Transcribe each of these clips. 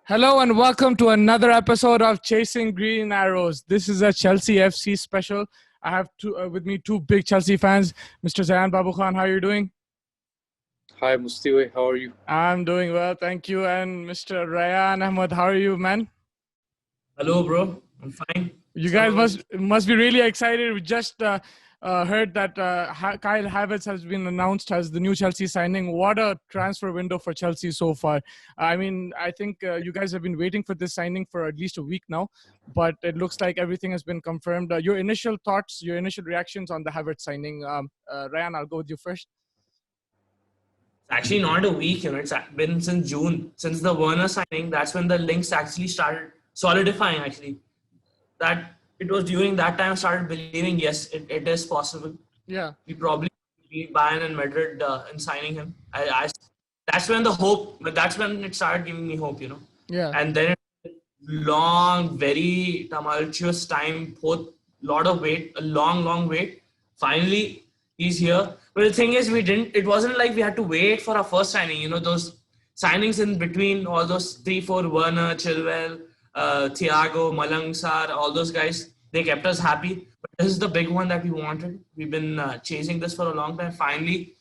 Hello and welcome to another episode of Chasing Green Arrows. This is a Chelsea FC special. I have with me two big Chelsea fans, Mr. Zayan Babu Khan. How are you doing? Hi, Mustiwe. How are you? I'm doing well, thank you. And Mr. Rayan Ahmed, how are you, man? Hello, bro. I'm fine. You guys must be really excited. We just heard that Kyle Havertz has been announced as the new Chelsea signing. What a transfer window for Chelsea so far. I mean, I think you guys have been waiting for this signing for at least a week now, but it looks like everything has been confirmed. Your initial thoughts, your initial reactions on the Havertz signing. Ryan, I'll go with you first. It's actually not a week, it's been since June, since the Werner signing. That's when the links actually started solidifying, actually. That it was during that time I started believing, yes, it is possible. Yeah. We probably beat Bayern and Madrid in signing him. That's when that's when it started giving me hope, Yeah. And then long, very tumultuous time, a long wait. Finally, he's here. But the thing is, it wasn't like we had to wait for our first signing. Those signings in between, all those 3-4, Werner, Chilwell, Thiago, Malang Sarr, all those guys, they kept us happy. But this is the big one that we wanted. We've been chasing this for a long time. Finally,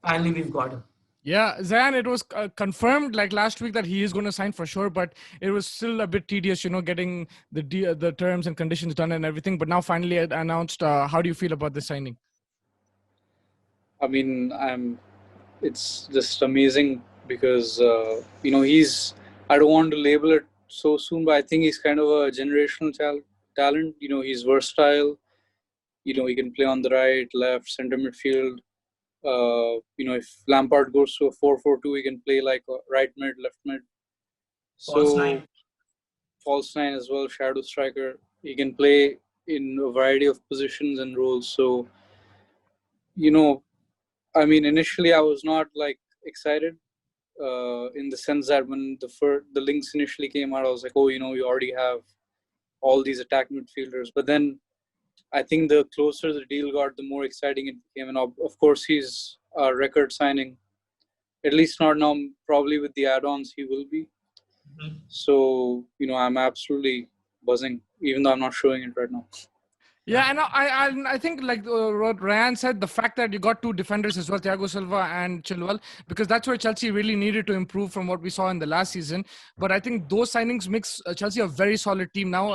we've got him. Yeah, Zayan, it was confirmed like last week that he is going to sign for sure, but it was still a bit tedious, getting the terms and conditions done and everything. But now finally announced. How do you feel about this signing? I mean, it's just amazing because, I don't want to label it so soon, but I think he's kind of a generational talent. He's versatile. He can play on the right, left, center midfield. If Lampard goes to a 4-4-2, he can play like a right mid, left mid. False nine as well, shadow striker. He can play in a variety of positions and roles. So, initially I was not like excited in the sense that when the links initially came out, I was like, you already have all these attack midfielders. But then I think the closer the deal got, the more exciting it became. And of course, he's a record signing. At least not now. Probably with the add-ons, he will be. Mm-hmm. So, I'm absolutely buzzing, even though I'm not showing it right now. Yeah, and I think like what Ryan said, the fact that you got two defenders as well, Thiago Silva and Chilwell, because that's where Chelsea really needed to improve from what we saw in the last season. But I think those signings makes Chelsea a very solid team now,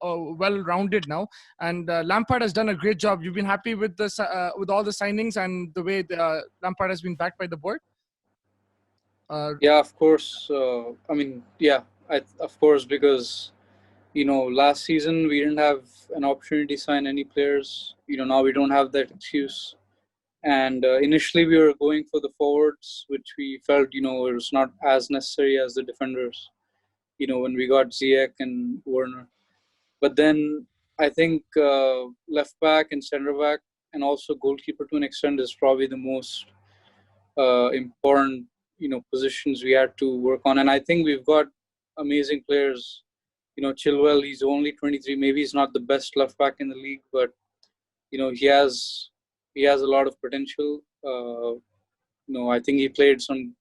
well-rounded now. And Lampard has done a great job. You've been happy with with all the signings and the way Lampard has been backed by the board? Yeah, of course. Of course, because last season we didn't have an opportunity to sign any players. Now we don't have that excuse. And initially we were going for the forwards, which we felt, it was not as necessary as the defenders, when we got Ziyech and Werner. But then I think left back and centre back and also goalkeeper to an extent is probably the most important, positions we had to work on. And I think we've got amazing players. Chilwell, he's only 23. Maybe he's not the best left back in the league, but he has a lot of potential. I think he played in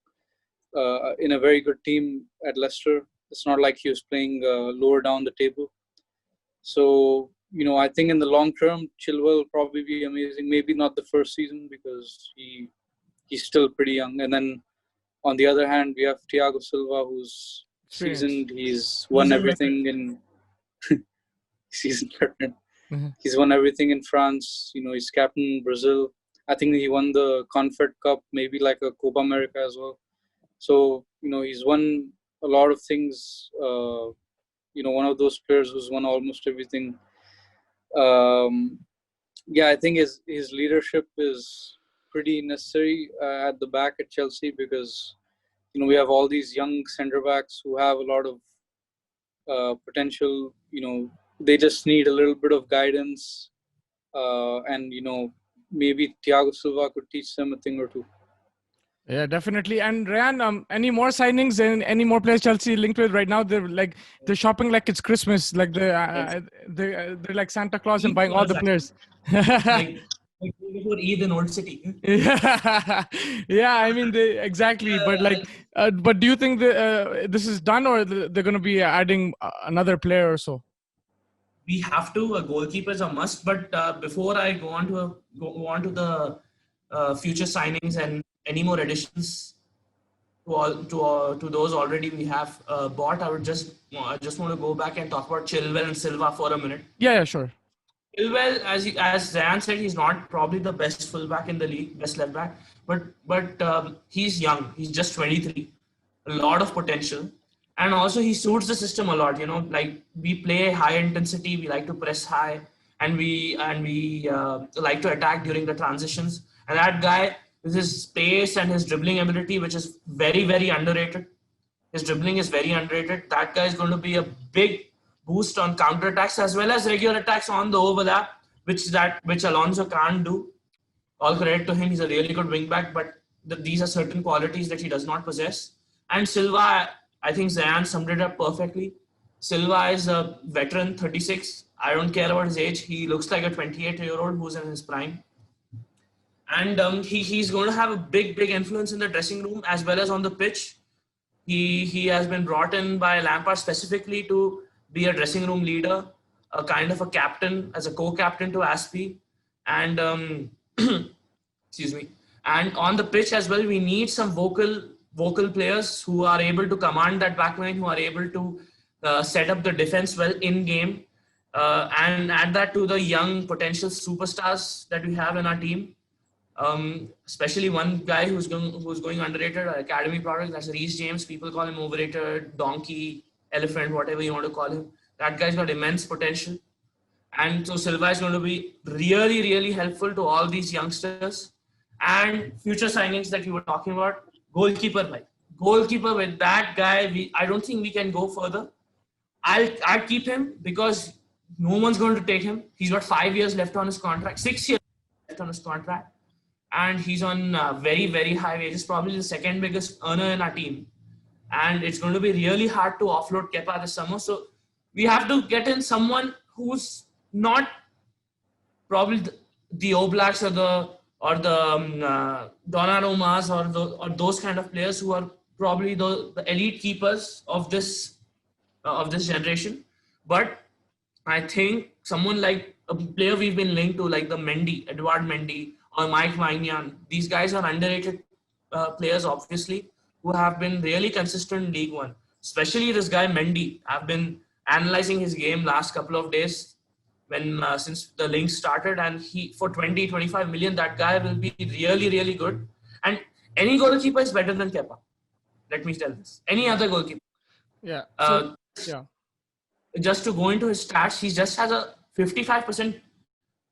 a very good team at Leicester. It's not like he was playing lower down the table. So I think in the long term, Chilwell will probably be amazing. Maybe not the first season because he's still pretty young. And then on the other hand, we have Thiago Silva, who's seasoned. He's won everything in season. Mm-hmm. He's won everything in France. He's captain Brazil. I think he won the Confed Cup, maybe like a Copa America as well. So he's won a lot of things. One of those players who's won almost everything. I think his leadership is pretty necessary at the back at Chelsea because we have all these young centre backs who have a lot of potential. They just need a little bit of guidance, and maybe Thiago Silva could teach them a thing or two. Yeah, definitely. And Ryan, any more signings and any more players Chelsea linked with right now? They're shopping like it's Christmas, like they're like Santa Claus and buying all the players. Like before Eid in Old City. Yeah, yeah. I mean, exactly. But like, but do you think that this is done, or they're going to be adding another player or so? We have to. A goalkeeper is a must. But before I go on to the future signings and any more additions to those already we have bought, I just want to go back and talk about Chilwell and Silva for a minute. Yeah, yeah, sure. Chilwell, as Zayan said, he's not probably the best fullback in the league, best left back, but he's young. He's just 23, a lot of potential, and also he suits the system a lot. You know, like we play high intensity, we like to press high, and we like to attack during the transitions. And that guy with his pace and his dribbling ability, which is very underrated. His dribbling is very underrated. That guy is going to be a big boost on counter attacks as well as regular attacks on the overlap, which Alonso can't do. All credit to him. He's a really good wing back, but these are certain qualities that he does not possess. And Silva, I think Zayan summed it up perfectly. Silva is a veteran, 36. I don't care about his age. He looks like a 28-year-old who's in his prime. And he's going to have a big influence in the dressing room as well as on the pitch. He has been brought in by Lampard specifically to be a dressing room leader, a kind of a captain, as a co-captain to Aspie. And excuse me. And on the pitch as well, we need some vocal players who are able to command that backline, who are able to set up the defense well in game, and add that to the young potential superstars that we have in our team. Especially one guy who's going underrated, academy product, that's Reece James. People call him overrated, donkey, elephant, whatever you want to call him. That guy's got immense potential. And so Silva is going to be really helpful to all these youngsters. And future signings that you were talking about, goalkeeper with that guy, I don't think we can go further. I'll keep him because no one's going to take him. He's got 5 years left on his contract, 6 years left on his contract. And he's on very high wages, probably the second biggest earner in our team. And it's going to be really hard to offload Kepa this summer. So we have to get in someone who's not probably the Oblaks or the Donnarummas or those kind of players who are probably the elite keepers of this generation. But I think someone like a player we've been linked to, like Edouard Mendy, or Mike Maignan. These guys are underrated players, obviously, who have been really consistent in League One. Especially this guy Mendy. I've been analyzing his game last couple of days since the links started, and he for 20-25 million, that guy will be really good. And any goalkeeper is better than Kepa. Let me tell this. Any other goalkeeper. Yeah. Just to go into his stats, he just has a 55%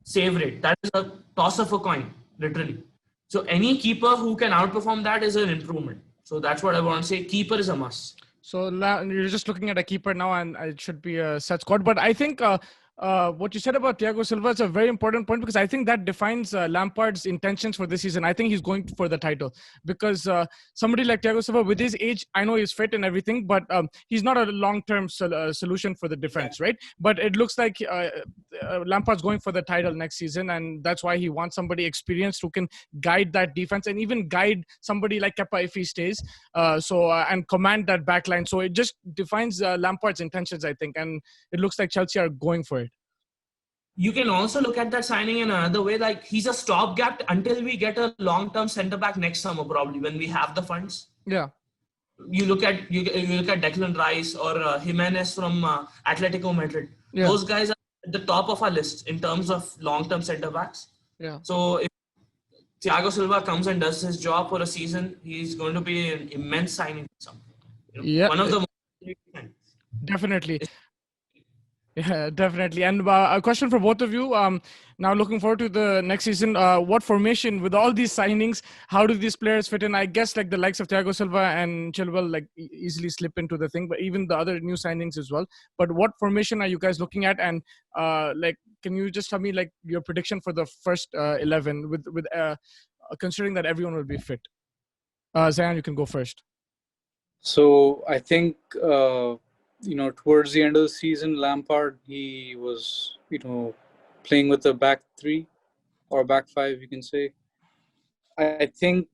save rate. That is a toss of a coin, literally. So any keeper who can outperform that is an improvement. So that's what I want to say. Keeper is a must. So you're just looking at a keeper now, and it should be a set squad. But I think what you said about Thiago Silva is a very important point, because I think that defines Lampard's intentions for this season. I think he's going for the title, because somebody like Thiago Silva, with his age, I know he's fit and everything, but he's not a long-term solution for the defense, right? But it looks like Lampard's going for the title next season, and that's why he wants somebody experienced who can guide that defense and even guide somebody like Kepa if he stays, and command that backline. So it just defines Lampard's intentions, I think, and it looks like Chelsea are going for it. You can also look at that signing in another way. Like, he's a stopgap until we get a long-term centre-back next summer, probably, when we have the funds. Yeah. You look at Declan Rice or Jimenez from Atletico Madrid. Yeah. Those guys are at the top of our list in terms of long-term centre-backs. Yeah. So if Thiago Silva comes and does his job for a season, he's going to be an immense signing. Yeah. One of the Definitely. Yeah, definitely. And a question for both of you. Now looking forward to the next season. What formation with all these signings? How do these players fit in? I guess like the likes of Thiago Silva and Chilwell like easily slip into the thing, but even the other new signings as well. But what formation are you guys looking at? And can you just tell me like your prediction for the first 11 with considering that everyone will be fit? Zayan, you can go first. So I think. Towards the end of the season, Lampard, he was, playing with the back three. or back five, you can say. I think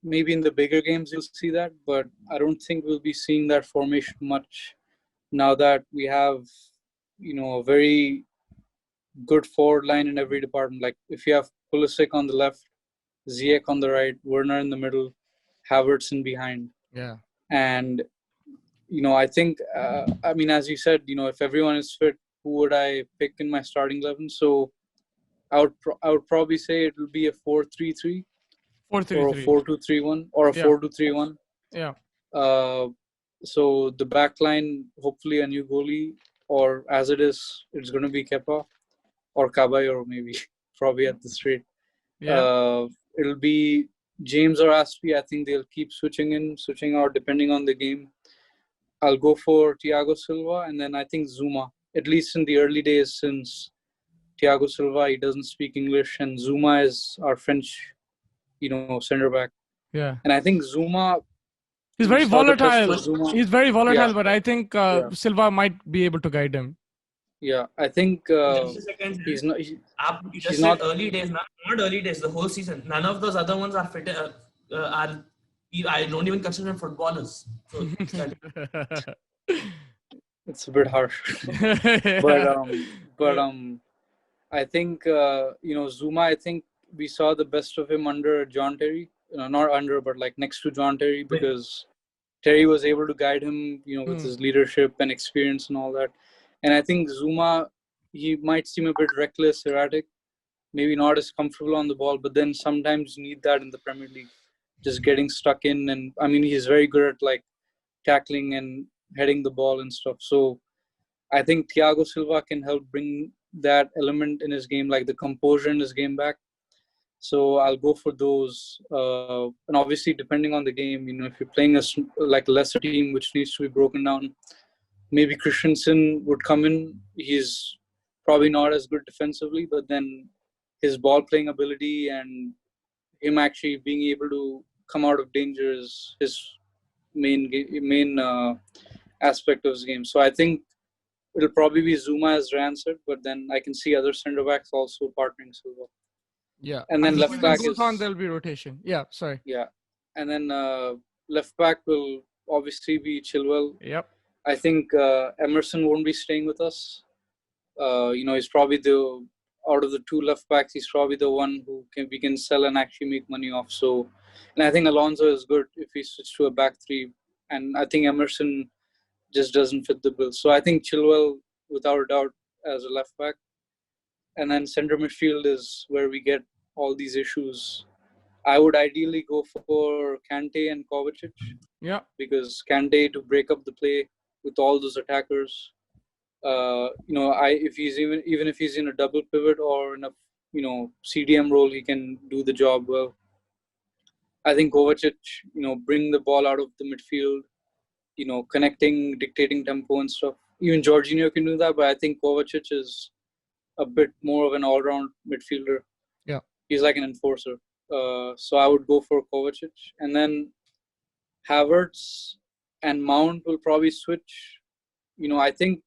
maybe in the bigger games you'll see that, but I don't think we'll be seeing that formation much now that we have, a very good forward line in every department. Like if you have Pulisic on the left, Ziyech on the right, Werner in the middle, Havertz in behind. Yeah. And, I think, as you said, if everyone is fit, who would I pick in my starting 11? So I would probably say it will be a 4-3-3 or a 4-3-3. 4-2-3-1 or a Yeah. 4-2-3-1. Yeah. So the back line, hopefully a new goalie, or as it is, it's going to be Kepa or Caballero maybe, probably at this rate. Yeah. It'll be James or Aspie. I think they'll keep switching in, switching out depending on the game. I'll go for Thiago Silva, and then I think Zuma, at least in the early days, since Thiago Silva, he doesn't speak English, and Zuma is our French, center back. Yeah. And I think Zuma, He's we very saw the test volatile. for Zuma. He's very volatile, Yeah. but I think Yeah. Silva might be able to guide him. Yeah, I think Just a second. he's not. You he's just not. said early days, not early days. The whole season. None of those other ones are fit. I don't even consider them footballers. So It's a bit harsh, but I think Zuma. I think we saw the best of him under John Terry. Not under, but like next to John Terry, because Terry was able to guide him, with his leadership and experience and all that. And I think Zuma, he might seem a bit reckless, erratic, maybe not as comfortable on the ball, but then sometimes you need that in the Premier League, just getting stuck in. And I mean, he's very good at like tackling and heading the ball and stuff. So I think Thiago Silva can help bring that element in his game, like the composure in his game back. So I'll go for those. And obviously, depending on the game, if you're playing a lesser team which needs to be broken down, maybe Christensen would come in. He's probably not as good defensively, but then his ball playing ability and him actually being able to come out of danger is his main aspect of his game. So I think it'll probably be Zuma, as Ryan said, but then I can see other centre backs also partnering Silva. Yeah. And then left back goes on, there'll be rotation. Yeah, sorry. Yeah. And then left back will obviously be Chilwell. Yep. I think Emerson won't be staying with us. He's probably out of the two left backs, he's probably the one who we can sell and actually make money off. So, and I think Alonso is good if we switch to a back three. And I think Emerson just doesn't fit the bill. So I think Chilwell, without a doubt, as a left back. And then center midfield is where we get all these issues. I would ideally go for Kante and Kovacic. Yeah. Because Kante to break up the play with all those attackers. If he's even if he's in a double pivot or in a CDM role, he can do the job well. I think Kovacic, bring the ball out of the midfield, connecting, dictating tempo and stuff. Even Jorginho can do that, but I think Kovacic is a bit more of an all-round midfielder. Yeah, he's like an enforcer. So I would go for Kovacic, and then Havertz and Mount will probably switch. I think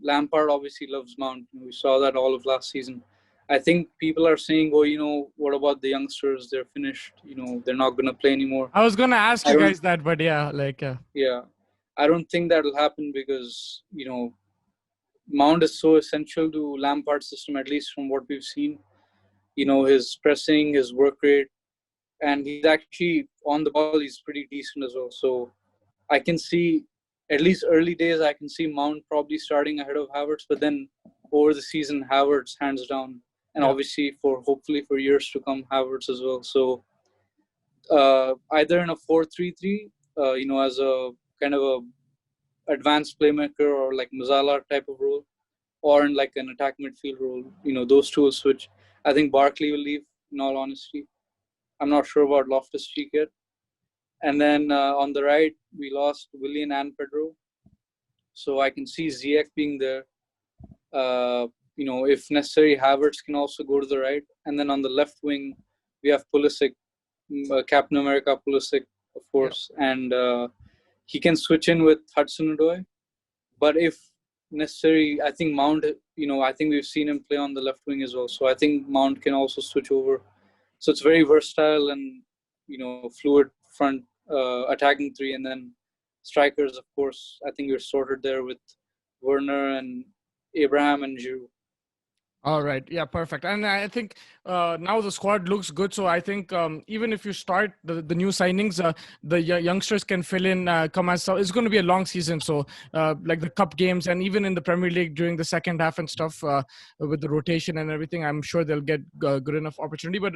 Lampard obviously loves Mount. We saw that all of last season. I think people are saying, what about the youngsters? They're finished. They're not going to play anymore. I was going to ask you guys that, but yeah, Yeah, I don't think that'll happen because, Mount is so essential to Lampard's system, at least from what we've seen. His pressing, his work rate, and he's actually on the ball, he's pretty decent as well. So I can see, at least early days, I can see Mount probably starting ahead of Havertz, but then over the season, Havertz hands down. And obviously, hopefully for years to come, Havertz as well. So either in a 4-3-3, as a kind of a advanced playmaker or like Mazzala type of role, or in like an attack midfield role, those two will switch. I think Barkley will leave, in all honesty. I'm not sure about Loftus-Cheek yet. And then on the right, we lost Willian and Pedro. So I can see Ziyech being there. If necessary, Havertz can also go to the right. And then on the left wing, we have Pulisic, Captain America Pulisic, of course. Yeah. And he can switch in with Hudson-Odoi. But if necessary. I think Mount, I think we've seen him play on the left wing as well. So I think Mount can also switch over. So it's very versatile and, fluid front attacking three. And then strikers, of course, I think you're sorted there with Werner and Abraham and Giroud. All right. Yeah, perfect. And I think now the squad looks good. So I think even if you start the new signings, the youngsters can fill in, come as so. It's going to be a long season. So like the cup games and even in the Premier League during the second half and stuff with the rotation and everything, I'm sure they'll get good enough opportunity. But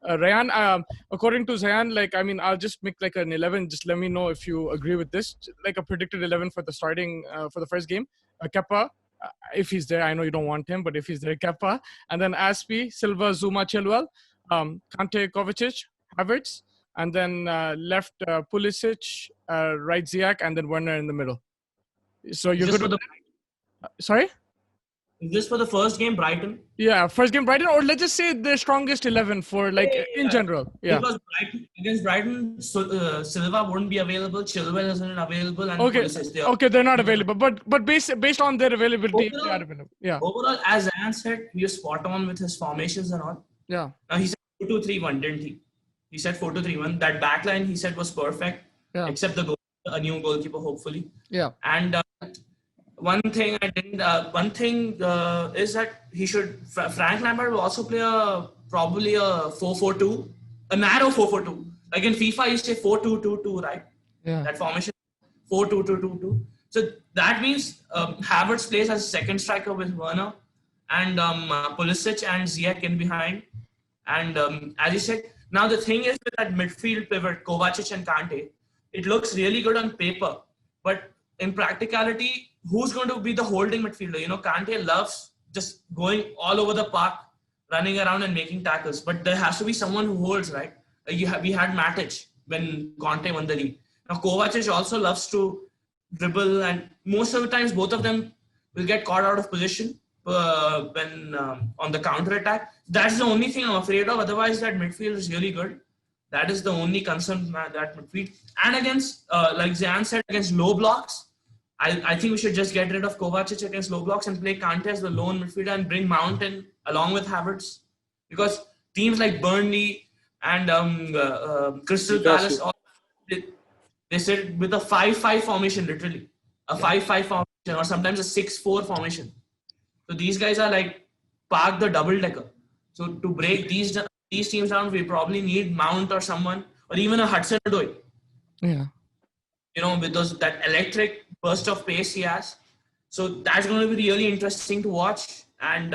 Rayan, according to Zayan, like, I mean, I'll just make like an 11. Just let me know if you agree with this. Like a predicted 11 for the starting for the first game. Kepa. If he's there, I know you don't want him, but if he's there, Kepa. And then Aspi, Silva, Zuma, Chilwell, Kante, Kovacic, Havertz, and then left Pulisic, right Ziyech, and then Werner in the middle. So you're good with sorry? Is this for the first game, Brighton? Yeah, first game Brighton, or let's just say the strongest 11 for like in general. Yeah. Because against Brighton, Silva wouldn't be available, Chilwell isn't available, and okay, they're not available. But based on their availability, they are available. Yeah. Overall, as Anne said, he was spot on with his formations and all. Yeah. Now he said 4-2-3-1, didn't he? He said 4-2-3-1. That backline he said was perfect. Yeah. Except a new goalkeeper, hopefully. Yeah. And one thing is that he should. Frank Lampard will also play probably a 4-4-2, a narrow 4-4-2. Like in FIFA, you say 4-2-2-2, right? Yeah. That formation, 4-2-2-2-2. So that means Havertz plays as second striker with Werner, and Pulisic and Ziyech in behind. And as you said, now the thing is with that midfield pivot, Kovacic and Kante, it looks really good on paper, but in practicality, who's going to be the holding midfielder? Kante loves just going all over the park, running around and making tackles. But there has to be someone who holds, right? We had Matic when Conte won the league. Now Kovacic also loves to dribble, and most of the times both of them will get caught out of position when on the counter attack. That's the only thing I'm afraid of. Otherwise, that midfield is really good. That is the only concern, that midfield. And against, like Zayan said, against low blocks, I think we should just get rid of Kovacic against low blocks and play Kante as the lone midfielder and bring Mount in along with Havertz. Because teams like Burnley and Crystal Palace, they sit with a 5-5 formation, literally. A 5-5 formation, or sometimes a 6-4 formation. So these guys are like park the double decker. So to break these teams down, we probably need Mount or someone, or even a Hudson-Odoi. Yeah. With that electric burst of pace he has. So that's going to be really interesting to watch. And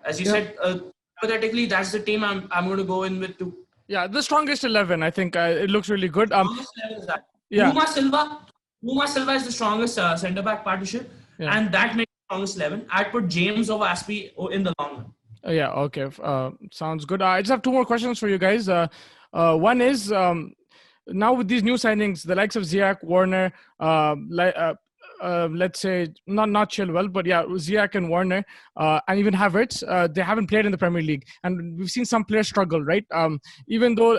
as you said, hypothetically, that's the team I'm going to go in with too. Yeah, the strongest 11. I think it looks really good. Strongest 11 is that. Yeah. Puma Silva is the strongest centre back partnership, and that makes the strongest 11. I'd put James over Aspi in the long run. Yeah. Okay. Sounds good. I just have two more questions for you guys. One is. Now with these new signings, the likes of Ziyech, Werner, let's say not Chilwell, but Ziyech and Werner, and even Havertz, they haven't played in the Premier League, and we've seen some players struggle, right? Even though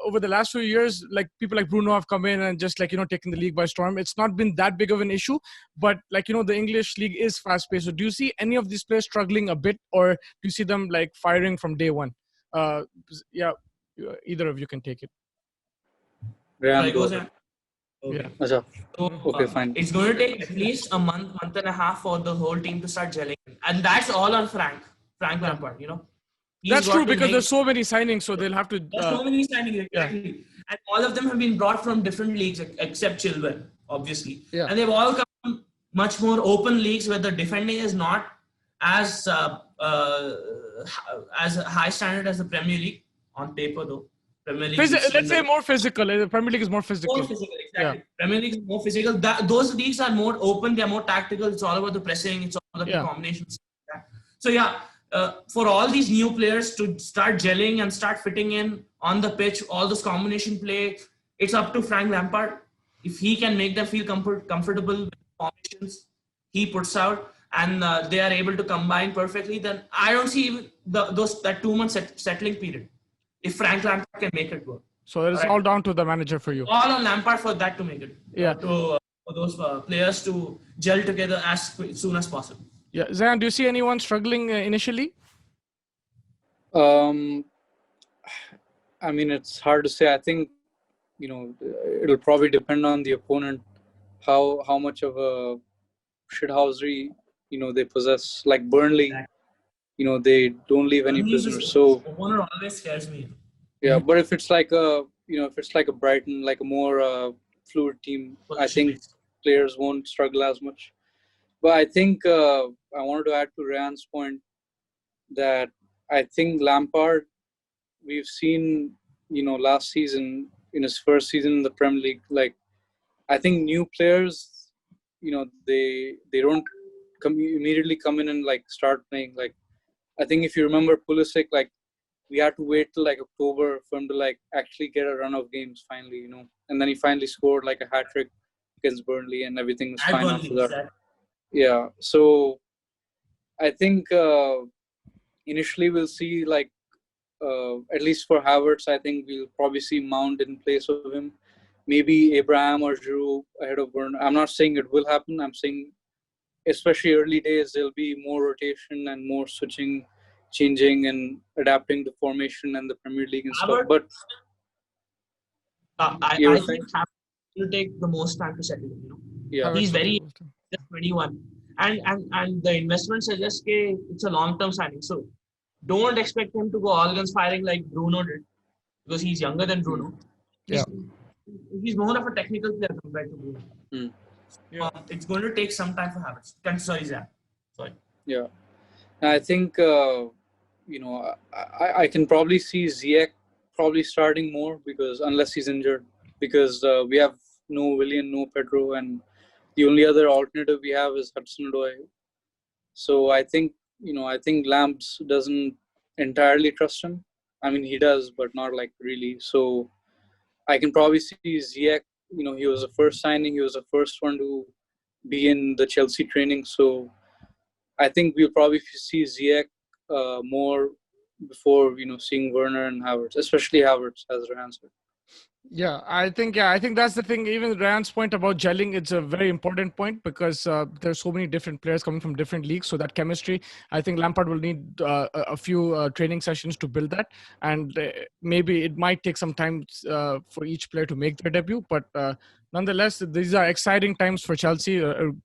over the last few years, like people like Bruno have come in and just taken the league by storm. It's not been that big of an issue, but the English league is fast paced. So do you see any of these players struggling a bit, or do you see them firing from day one? Either of you can take it. Okay. So, fine. It's going to take at least a month and a half for the whole team to start gelling, and that's all on Frank Lampard. That's true because there's so many signings, so they'll have to. There's so many signings, exactly, and all of them have been brought from different leagues except Chilwell, obviously, and they've all come from much more open leagues where the defending is not as high standard as the Premier League on paper, though. Premier League let's say more physical. The Premier League is more physical. More physical, exactly. Premier League is more physical. Those leagues are more open. They are more tactical. It's all about the pressing. It's all about the combinations. So for all these new players to start gelling and start fitting in on the pitch, all this combination play, it's up to Frank Lampard. If he can make them feel comfortable with formations he puts out, and they are able to combine perfectly, then I don't see even that 2 month settling period. If Frank Lampard can make it work. So it's all down to the manager for you. All on Lampard for that to make it. Yeah. for those players to gel together as soon as possible. Yeah, Zayan, do you see anyone struggling initially? I mean, it's hard to say. I think it'll probably depend on the opponent, how much of a shithousery they possess. Like Burnley, they don't leave any prisoners. So opponent always scares me. yeah, but if it's like a Brighton, like a more fluid team, I think players won't struggle as much. But I think I wanted to add to Ryan's point that I think Lampard, we've seen, last season in his first season in the Premier League, like I think new players, they don't immediately come in and like start playing. Like I think if you remember Pulisic, like we had to wait till like October for him to like actually get a run of games finally, and then he finally scored like a hat trick against Burnley, and everything was fine after that. Yeah, so I think initially we'll see like at least for Havertz, I think we'll probably see Mount in place of him. Maybe Abraham or Giroud ahead of Werner. I'm not saying it will happen. I'm saying, especially early days, there'll be more rotation and more switching, changing, and adapting the formation and the Premier League and stuff. But I think Havertz will take the most time to settle in. Yeah, he's very just 21, and the investment suggests it's a long-term signing. So don't expect him to go all guns firing like Bruno did, because he's younger than Bruno. He's more of a technical player compared to Bruno. It's going to take some time for Havertz. Sorry, Zach. Sorry. Yeah, I think I can probably see Ziyech probably starting more, because unless he's injured, because we have no Willian, no Pedro, and the only other alternative we have is Hudson-Odoi. So I think Lamps doesn't entirely trust him. I mean, he does, but not like really. So I can probably see Ziyech. He was the first signing. He was the first one to be in the Chelsea training. So I think we'll probably see Ziyech more before seeing Werner and Havertz, especially Havertz, as Rehan said. Yeah, I think that's the thing. Even Ryan's point about gelling, it's a very important point, because there's so many different players coming from different leagues. So that chemistry, I think Lampard will need a few training sessions to build that, and maybe it might take some time for each player to make their debut. But nonetheless, these are exciting times for Chelsea.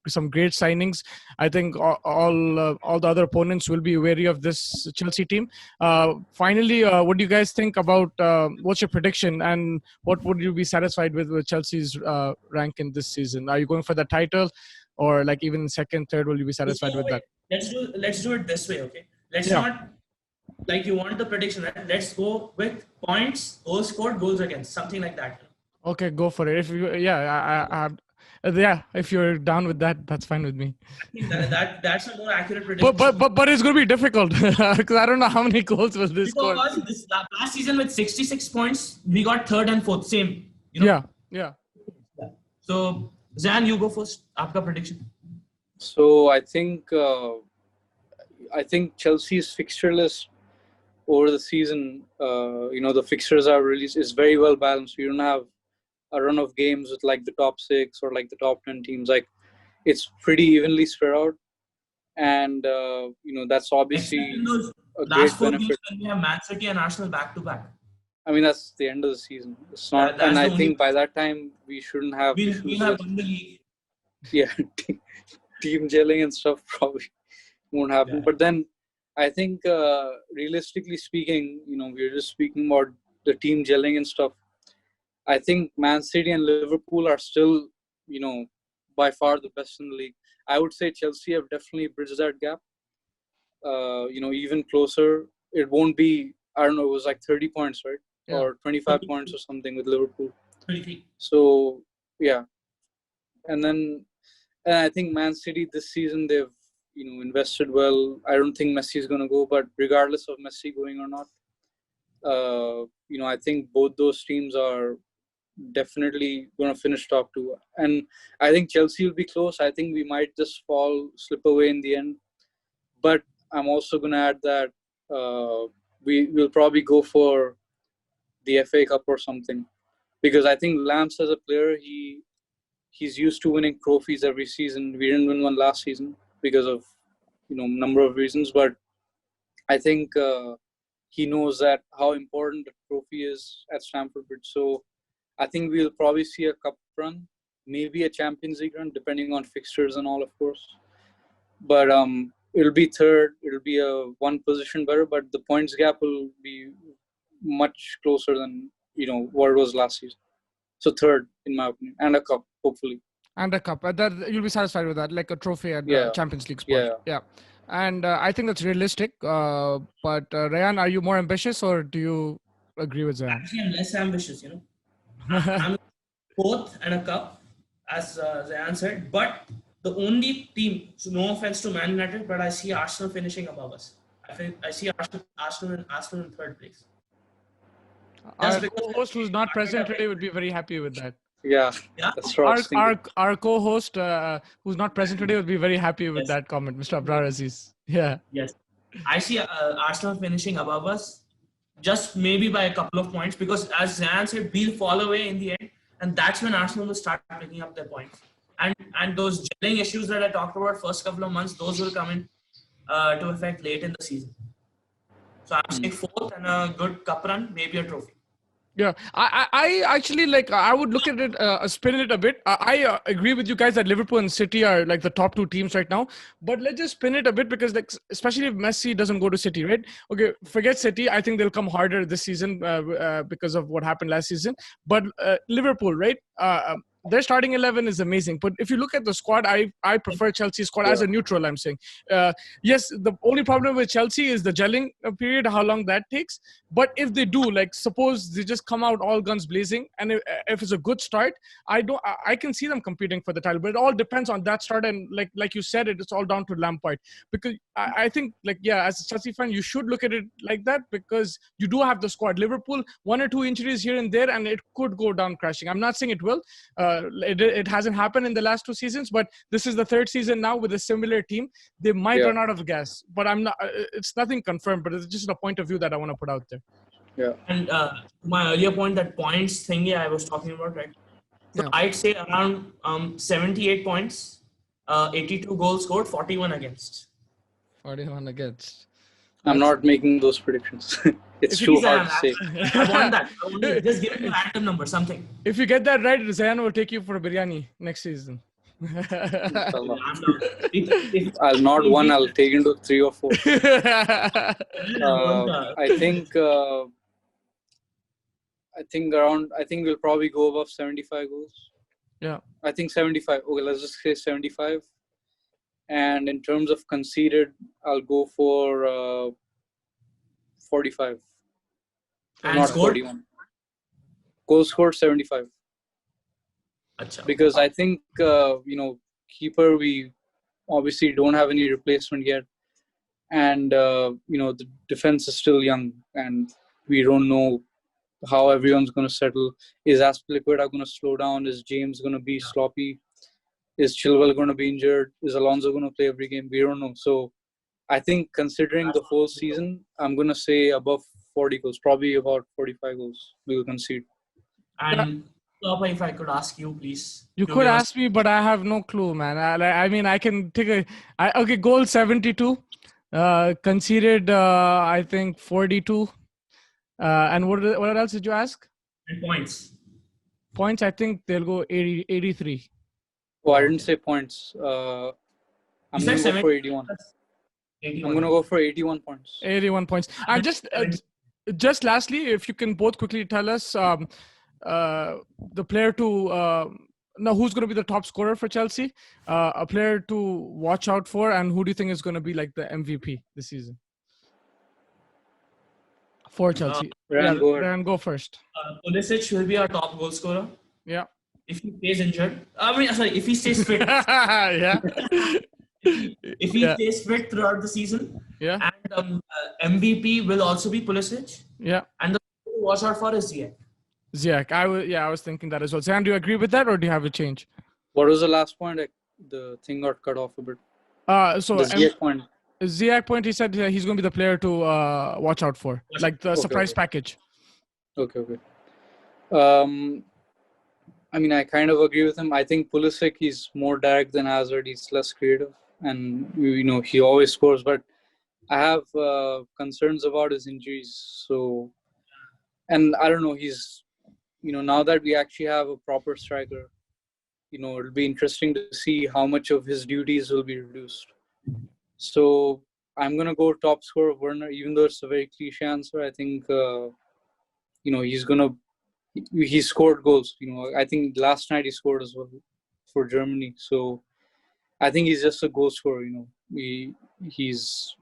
Some great signings. I think all the other opponents will be wary of this Chelsea team. Finally, what do you guys think about what's your prediction, and what would you be satisfied with Chelsea's rank in this season? Are you going for the title, or like even second, third? Will you be satisfied with that? Let's do it this way, okay? Let's not like you want the prediction, right? Let's go with points, goals scored, goals against, something like that. Okay, go for it. If you, if you're down with that, that's fine with me. I think that's a more accurate prediction. But it's going to be difficult, because I don't know how many goals will this score. Because this last season with 66 points, we got third and fourth, same. Yeah. So Zan, you go first. Aapka prediction. So I think Chelsea's fixture list over the season, the fixtures are released, is very well balanced. You don't have a run of games with like the top 6 or like the top 10 teams. Like it's pretty evenly spread out, and that's obviously a great benefit. We have Man City and Arsenal back to back. I mean, that's the end of the season. It's not, and I think by that time we shouldn't have. We'll have won the league. Yeah, team gelling and stuff probably won't happen. Yeah. But then I think realistically speaking, we're just speaking about the team gelling and stuff. I think Man City and Liverpool are still, by far the best in the league. I would say Chelsea have definitely bridged that gap. Even closer. It won't be, I don't know, it was like 30 points, right? Yeah. Or 25 points or something with Liverpool. 33. So, yeah. And I think Man City this season, they've, invested well. I don't think Messi is going to go, but regardless of Messi going or not, I think both those teams are definitely going to finish top 2. And I think Chelsea will be close. I think we might just slip away in the end. But I'm also going to add that we will probably go for the FA Cup or something. Because I think Lamps as a player, he he's used to winning trophies every season. We didn't win one last season because of number of reasons, but I think he knows that how important the trophy is at Stamford Bridge. So I think we'll probably see a cup run, maybe a Champions League run, depending on fixtures and all, of course. But it'll be third. It'll be a one position better, but the points gap will be much closer than what it was last season. So third, in my opinion, and a cup, hopefully. And a cup. That you'll be satisfied with that, like a trophy at the Champions League spot. Yeah. And I think that's realistic. But Rayan, are you more ambitious, or do you agree with Zayan? Actually, I'm less ambitious. I'm fourth and a cup, as Zayan said. But the only team, so no offense to Man United, but I see Arsenal finishing above us. I see Arsenal in third place. Our co-host who's not present today would be very happy with that. Yeah. That's right. Our co-host who's not present today would be very happy with that comment, Mr. Abrar Aziz. Yeah. Yes. I see Arsenal finishing above us, just maybe by a couple of points, because as Zayan said, we'll fall away in the end, and that's when Arsenal will start picking up their points. And those gelling issues that I talked about first couple of months, those will come in to effect late in the season. So I'm saying fourth and a good cup run, maybe a trophy. Yeah, I actually I would look at it, spin it a bit. I agree with you guys that Liverpool and City are like the top two teams right now. But let's just spin it a bit because especially if Messi doesn't go to City, right? Okay, forget City. I think they'll come harder this season because of what happened last season. But Liverpool, right? Their starting 11 is amazing. But if you look at the squad, I prefer Chelsea's squad as a neutral, I'm saying. Yes, the only problem with Chelsea is the gelling period, how long that takes. But if they do, suppose they just come out all guns blazing, and if it's a good start, I can see them competing for the title. But it all depends on that start. And like you said, it's all down to Lampard. Because I think, as a Chelsea fan, you should look at it like that because you do have the squad. Liverpool, 1 or 2 injuries here and there, and it could go down crashing. I'm not saying it will. It hasn't happened in the last 2 seasons, but this is the 3rd season now with a similar team. They might run out of gas, but I'm not. It's nothing confirmed, but it's just a point of view that I want to put out there. Yeah. And my earlier point, that points thingy I was talking about, right? So I'd say around 78 points, 82 goals scored, 41 against. 41 against. I'm not making those predictions. It's too hard to say. I want that. Just give me a random number, something. If you get that right, Zayan will take you for a biryani next season. I'll not one. I'll take into 3 or 4. I think we'll probably go above 75 goals. Yeah. I think 75. Okay, let's just say 75. And in terms of conceded, I'll go for 45. And not scored? 41. Goals scored 75. Achha. Because I think, keeper, we obviously don't have any replacement yet. And, the defense is still young. And we don't know how everyone's going to settle. Is Azpilicueta going to slow down? Is James going to be sloppy? Is Chilwell going to be injured? Is Alonso going to play every game? We don't know. So I think considering the whole season, I'm going to say above 40 goals. Probably about 45 goals we will concede. And if I could ask you, please. You could ask me, but I have no clue, man. I can take goal 72. Conceded, I think 42. And what else did you ask? And points. Points, I think they'll go 83. Oh, I didn't say points. I'm going to go for 81. 81. I'm going to go for 81 points. 81 points. And just lastly, if you can both quickly tell us the player to who's going to be the top scorer for Chelsea, a player to watch out for, and who do you think is going to be the MVP this season for Chelsea? Ryan, go first. Pulisic will be our top goal scorer. Yeah. If he stays injured, if he stays fit. Yeah. If he stays fit throughout the season. Yeah. And MVP will also be Pulisic. Yeah. And the to watch out for is Ziyech. I was thinking that as well. Sam, do you agree with that, or do you have a change? What was the last point? The thing got cut off a bit. So the Ziyech point. Ziyech point, he said he's going to be the player to watch out for, surprise package. Okay. I mean, I kind of agree with him. I think Pulisic, he's more direct than Hazard. He's less creative, and he always scores. But I have concerns about his injuries. So, and I don't know. He's now that we actually have a proper striker, it'll be interesting to see how much of his duties will be reduced. So I'm gonna go top scorer Werner, even though it's a very cliche answer. I think he scored goals. I think last night he scored as well for Germany. So I think he's just a goal scorer. He's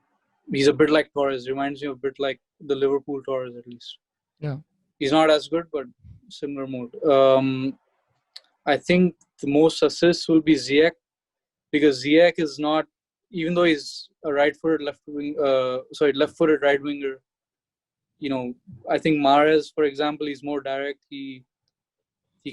a bit like Torres. Reminds me of a bit like the Liverpool Torres, at least. Yeah. He's not as good, but similar mode. I think the most assists will be Ziyech, because Ziyech is not, even though he's a left-footed right winger. I think Mahrez, for example, he's more direct. He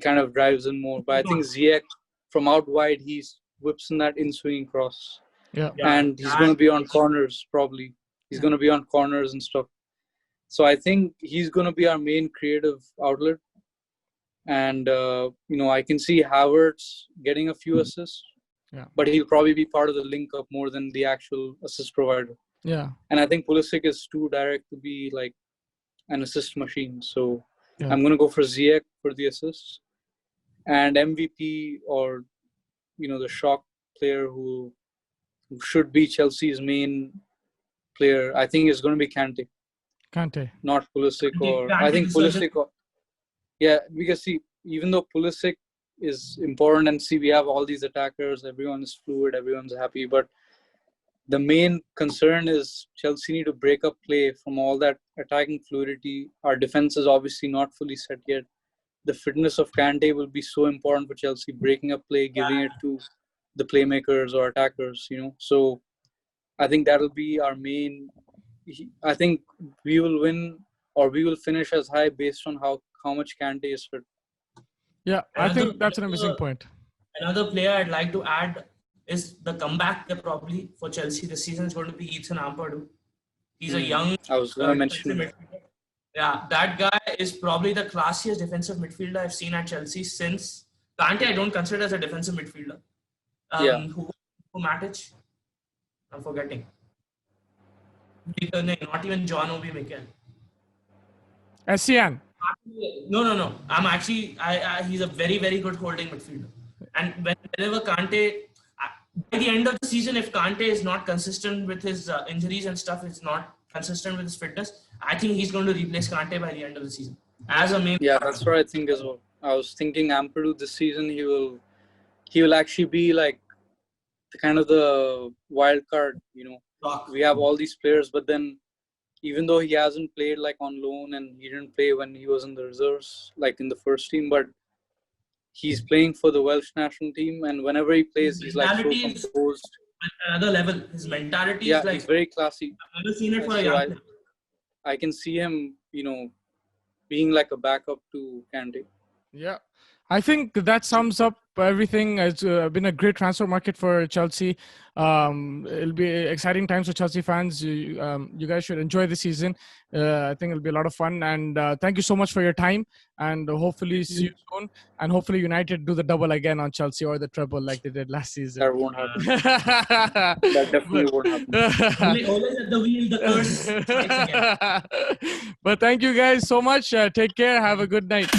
kind of drives in more. But I think Ziyech, from out wide, he whips in that in-swinging cross. Yeah. And he's going to be on corners, probably. He's going to be on corners and stuff. So I think he's going to be our main creative outlet. And, I can see Havertz getting a few assists. Yeah. But he'll probably be part of the link-up more than the actual assist provider. Yeah. And I think Pulisic is too direct to be like an assist machine. So Yeah. I'm going to go for Ziyech for the assists. And MVP, or, the shock player who should be Chelsea's main player, I think is going to be Kante. Kante. Not Pulisic. I think Pulisic. Because see, even though Pulisic is important, and see, we have all these attackers, everyone is fluid, everyone's happy, but the main concern is Chelsea need to break up play from all that attacking fluidity. Our defense is obviously not fully set yet. The fitness of Kante will be so important for Chelsea, breaking up play, giving it to the playmakers or attackers, So I think that'll be our main. I think we will win, or we will finish as high based on how much Kante is fit. Yeah, I think that's an amazing point. Another player I'd like to add is the comeback player probably for Chelsea this season is going to be Lampard. He's a young. I was going to mention it. Yeah, that guy is probably the classiest defensive midfielder I've seen at Chelsea since Kante. I don't consider as a defensive midfielder. Who Matic? I'm forgetting. Not even John Obi Mikel. SCN. No. I'm actually. He's a very, very good holding midfielder. And whenever Kante, by the end of the season, if Kante is not consistent with his injuries and stuff, is not consistent with his fitness, I think he's going to replace Kante by the end of the season as a main. Yeah, that's what I think as well. I was thinking Ampadu this season, he will actually be like the wild card. We have all these players, but then even though he hasn't played like on loan, and he didn't play when he was in the reserves, like in the first team, but he's playing for the Welsh national team, and whenever he plays, he's like so composed. Another level. His mentality is like he's very classy. I've never seen it for a young player. I can see him, being like a backup to Kante. Yeah, I think that sums up everything. It's been a great transfer market for Chelsea. It'll be exciting times for Chelsea fans. You guys should enjoy the season. I think it'll be a lot of fun. And thank you so much for your time. And hopefully see you soon. And hopefully United do the double again on Chelsea, or the treble like they did last season. That won't happen. That definitely won't happen. Always at the wheel, the curse. But thank you guys so much. Take care. Have a good night.